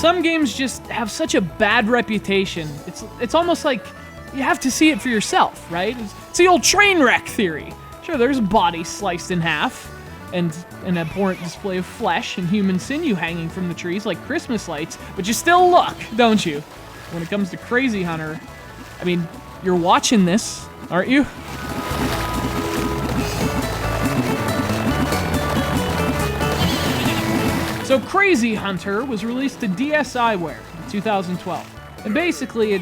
Some games just have such a bad reputation. It's almost like you have to see it for yourself, right? It's the old train wreck theory. Sure, there's a body sliced in half, and an abhorrent display of flesh and human sinew hanging from the trees like Christmas lights, but you still look, don't you? When it comes to Crazy Hunter, I mean, you're watching this, aren't you? So Crazy Hunter was released to DSiWare in 2012, and basically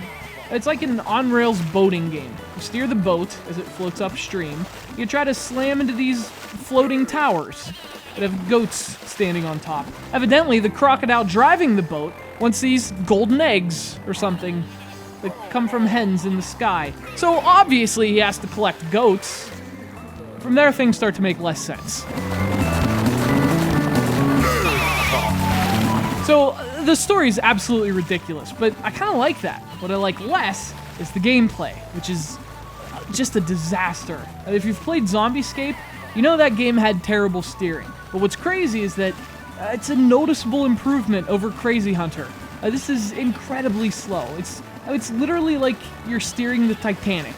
it's like an on-rails boating game. You steer the boat as it floats upstream. You try to slam into these floating towers that have goats standing on top. Evidently, the crocodile driving the boat wants these golden eggs or something that come from hens in the sky. So obviously he has to collect goats. From there, things start to make less sense. So the story is absolutely ridiculous, but I kind of like that. What I like less is the gameplay, which is just a disaster. If you've played Zombiescape, you know that game had terrible steering. But what's crazy is that it's a noticeable improvement over Crazy Hunter. This is incredibly slow. It's literally like you're steering the Titanic.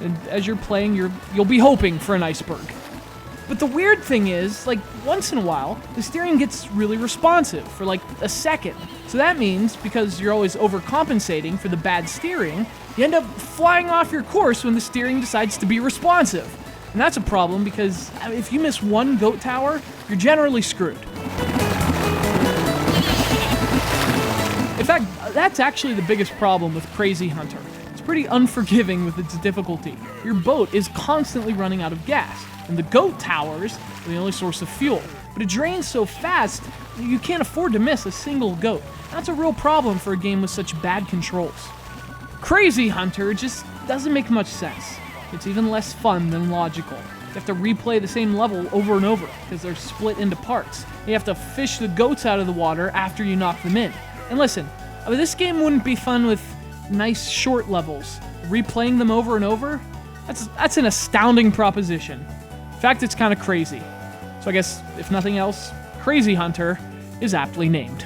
And as you're playing, you'll be hoping for an iceberg. But the weird thing is, like, once in a while, the steering gets really responsive for like a second. So that means, because you're always overcompensating for the bad steering, you end up flying off your course when the steering decides to be responsive. And that's a problem because if you miss one goat tower, you're generally screwed. In fact, that's actually the biggest problem with Crazy Hunter. It's pretty unforgiving with its difficulty. Your boat is constantly running out of gas, and the goat towers are the only source of fuel. But it drains so fast, you can't afford to miss a single goat. That's a real problem for a game with such bad controls. Crazy Hunter just doesn't make much sense. It's even less fun than logical. You have to replay the same level over and over because they're split into parts. You have to fish the goats out of the water after you knock them in. And listen, I mean, this game wouldn't be fun with nice short levels. Replaying them over and over, that's an astounding proposition. In fact, it's kind of crazy. So I guess, if nothing else, Crazy Hunter is aptly named.